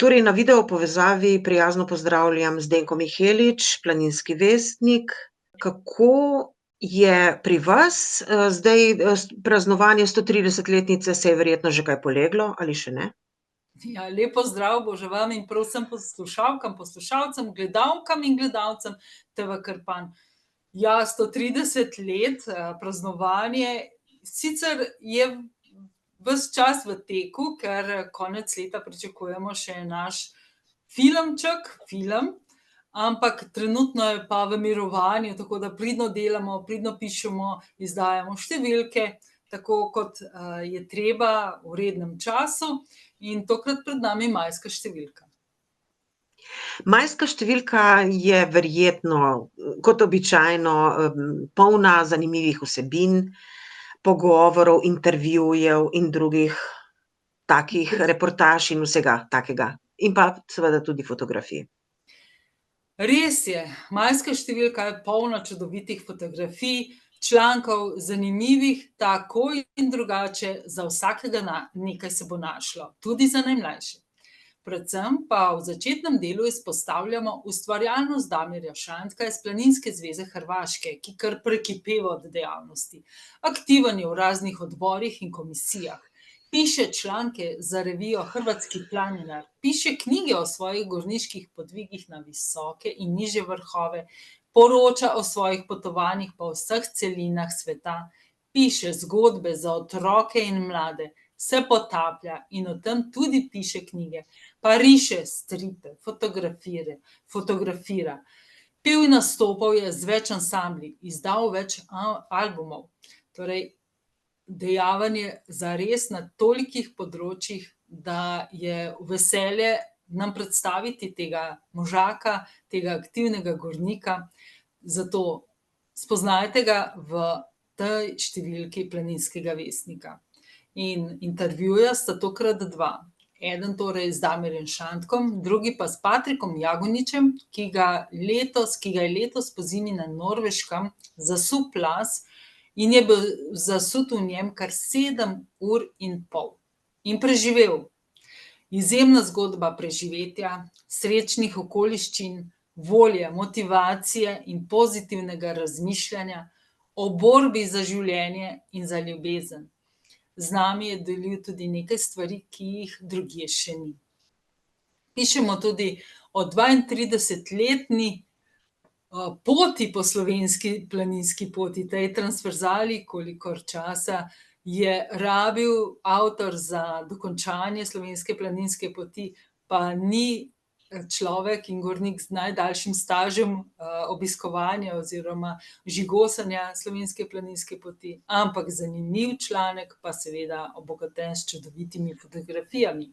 Torej na video povezavi prijazno pozdravljam Zdenko Mihelič, Planinski vestnik. Kako je pri vas, zdaj, praznovanje 130-letnice, se je verjetno že kaj poleglo ali še ne? Ja, lep pozdrav Bože vam in prav vsem poslušalkam, poslušalcem, gledalkam in gledalcem TV Krpan. Ja, 130 let, praznovanje, sicer je ves čas v teku, ker konec leta pričakujemo še naš film, ampak trenutno je pa v mirovanju, tako da pridno delamo, pridno pišemo, izdajamo številke, tako kot je treba v rednem času, in tokrat pred nami majska številka. Majska številka je verjetno, kot običajno, polna zanimivih vsebin, pogovorov, intervjujev in drugih takih reportaž in vsega takega. In pa seveda tudi fotografij. Res je, majska številka je polna čudovitih fotografij, člankov, zanimivih, tako in drugače, za vsakega nekaj se bo našlo, tudi za najmlajše. Predvsem pa v začetnem delu izpostavljamo ustvarjalnost Damirja Šantka iz Planinske zveze Hrvaške, ki kar prekipeva od dejavnosti. Aktiven je v raznih odborih in komisijah. Piše članke za revijo Hrvatski planinar, piše knjige o svojih gorniških podvigih na visoke in nižje vrhove, poroča o svojih potovanjih po vseh celinah sveta, piše zgodbe za otroke in mlade, se potaplja in o tem tudi piše knjige, pa riše stripe, fotografira. Pel in nastopal je z več ansambli, izdal več albumov. Torej, dejaven je zares na tolikih področjih, da je veselje nam predstaviti tega možaka, tega aktivnega gornika. Zato spoznajte ga v tej številki Planinskega vestnika. In intervjuja sta tokrat dva. Eden torej z Damirjem Šantkom, drugi pa s Patrikom Jagoničem, ki ga je letos pozimi na Norveškem zasul plaz in je bil zasut v njem kar 7 ur in pol. In preživel. Izjemna zgodba preživetja, srečnih okoliščin, volje, motivacije in pozitivnega razmišljanja, o borbi za življenje in za ljubezen. Z nami je delil tudi nekaj stvari, ki jih drugje še ni. Pišemo tudi o 32-letni poti po slovenski planinski poti, tej transverzali, kolikor časa je rabil avtor za dokončanje slovenske planinske poti, pa ni človek in gornik z najdaljšim stažem obiskovanja oziroma žigosanja slovenske planinske poti, ampak zanimiv članek, pa seveda obogaten s čudovitimi fotografijami.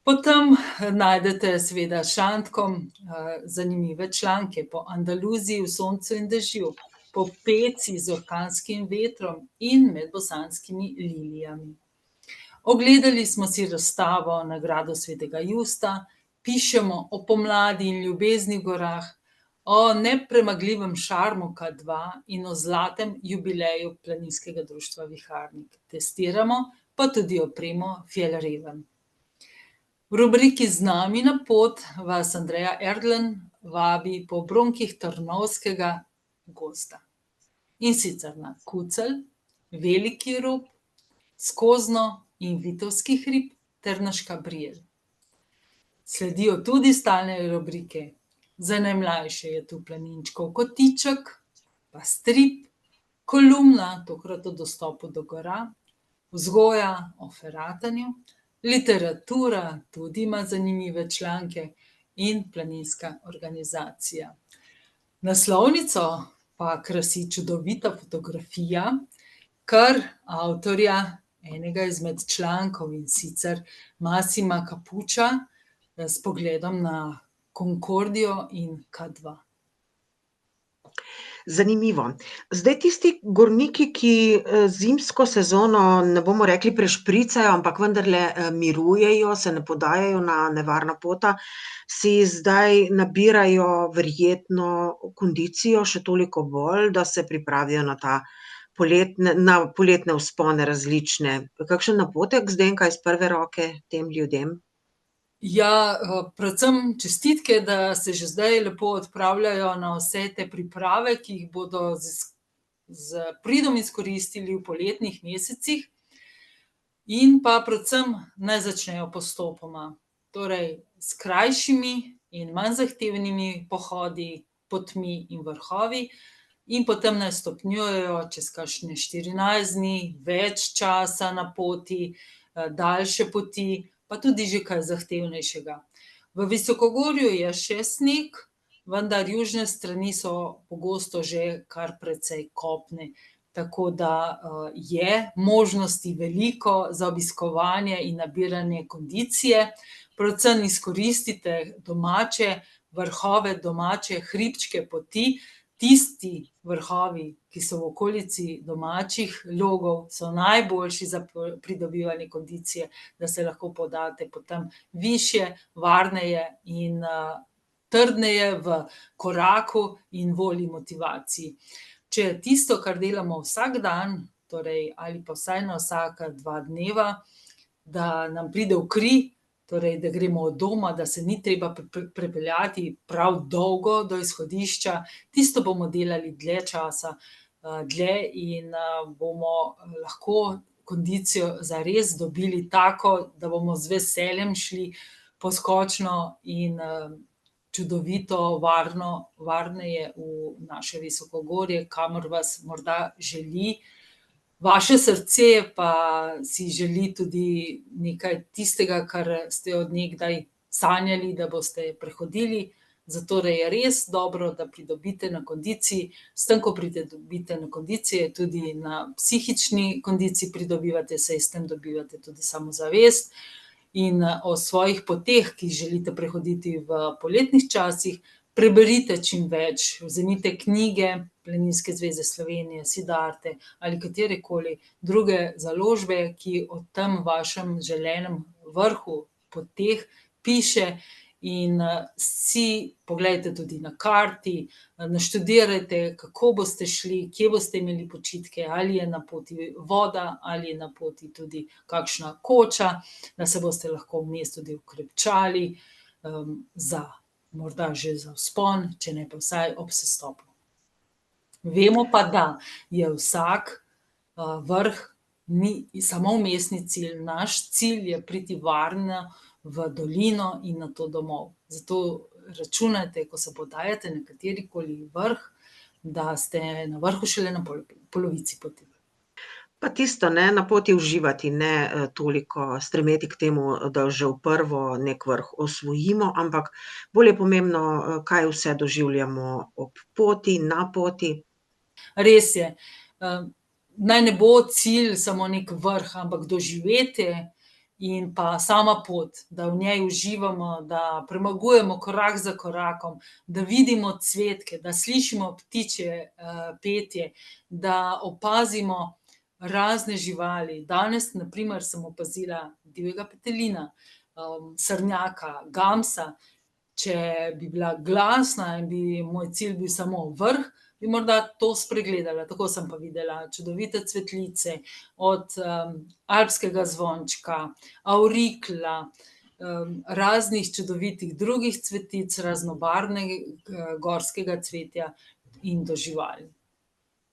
Potem najdete seveda s Šantkom zanimive članke po Andaluziji v soncu in dežju, po Peci z orkanskim vetrom in med bosanskimi lilijami. Ogledali smo si razstavo na gradu Svetega Justa, pišemo o pomladi in ljubezni v gorah, o nepremagljivem šarmu K2 in o zlatem jubileju Planinskega društva Viharnik. Testiramo pa tudi opremo Fjällräven. V rubriki Z nami na pot vas Andreja Erdlen vabi po obronkih Trnovskega gozda. In sicer na Kucelj, Veliki Rob, Skozno in Vitovski hrib ter na Škabrije. Sledijo tudi stalne rubrike. Za najmlajše je tu Planinčkov kotiček, pa strip, kolumna, tokrat o dostopu do gora, vzgoja o feratanju, literatura, tudi ima zanimive članke, in planinska organizacija. Naslovnico pa krasi čudovita fotografija kar avtorja enega izmed člankov, in sicer Massima Capuccia, s pogledom na Concordio in K2. Zanimivo. Zdaj tisti gorniki, ki zimsko sezono, ne bomo rekli prešpricajo, ampak vendarle mirujejo, se ne podajajo na nevarna pota, si zdaj nabirajo verjetno kondicijo še toliko bolj, da se pripravijo na poletne vzpone različne. Kakšen napotek, Zdenka, iz prve roke tem ljudem? Ja, predvsem čestitke, da se že zdaj lepo odpravljajo na vse te priprave, ki jih bodo z pridom izkoristili v poletnih mesecih. In pa predvsem naj začnejo postopoma. Torej s krajšimi in manj zahtevnimi pohodi, potmi in vrhovi in potem naj stopnjujejo čez kakšne 14 dni, več časa na poti, daljše poti, pa tudi že kaj zahtevnejšega. V visokogorju je še sneg, vendar južne strani so pogosto že kar precej kopne. Tako da, je možnosti veliko za obiskovanje in nabiranje kondicije. Predvsem izkoristite domače vrhove, domače hribčke, poti. Tisti vrhovi, ki so v okolici domačih logov, so najboljši za pridobivanje kondicije, da se lahko podate potem višje, varneje in, trdneje v koraku in volji, motivaciji. Če je tisto, kar delamo vsak dan, torej ali pa vsaj na vsaka 2 dneva, da nam pride v kri, torej da gremo od doma, da se ni treba prepeljati prav dolgo do izhodišča, tisto bomo delali dlje časa, dlje in, bomo lahko kondicijo zares dobili tako, da bomo z veseljem šli poskočno in, čudovito, varneje v naše visokogorje, kamor vas morda želi. Vaše srce pa si želi tudi nekaj tistega, kar ste od nekdaj sanjali, da boste prehodili. Zatorej je res dobro, da pridobite na kondiciji. S tem, ko pridobite na kondiciji, tudi na psihični kondiciji pridobivate, saj s tem dobivate tudi samozavest. In, o svojih poteh, ki jih želite prehoditi v poletnih časih, preberite čim več, vzemite knjige Planinske zveze Slovenije, Siddharte ali katerekoli druge založbe, ki o tem vašem želenem vrhu, poteh piše in, si poglejte tudi na karti, naštudirajte, kako boste šli, kje boste imeli počitke, ali je na poti voda ali je na poti tudi kakšna koča, da se boste lahko vmes tudi okrepčali, morda že za vzpon, če ne pa vsaj ob sestopu. Vemo pa, da je vsak, vrh ni samo vmesni cilj. Naš cilj je priti varno v dolino in nato domov. Zato računajte, ko se podajate na katerikoli vrh, da ste na vrhu šele na polovici poti. Pa tisto, ne, na poti uživati, ne, toliko stremeti k temu, da že v prvo neki vrh osvojimo, ampak bolj je pomembno, kaj vse doživljamo ob poti, na poti. Res je. Naj ne bo cilj samo neki vrh, ampak doživetje in pa sama pot, da v njej uživamo, da premagujemo korak za korakom, da vidimo cvetke, da slišimo ptičje, petje, da opazimo razne živali. Danes na primer sem opazila divjega petelina, srnjaka, gamsa. Če bi bila glasna in bi moj cilj bil samo vrh, bi morda to spregledala. Tako sem pa videla čudovite cvetlice, od, alpskega zvončka, aurikla, raznih čudovitih drugih cvetic, raznobarvnega, gorskega cvetja in do živali.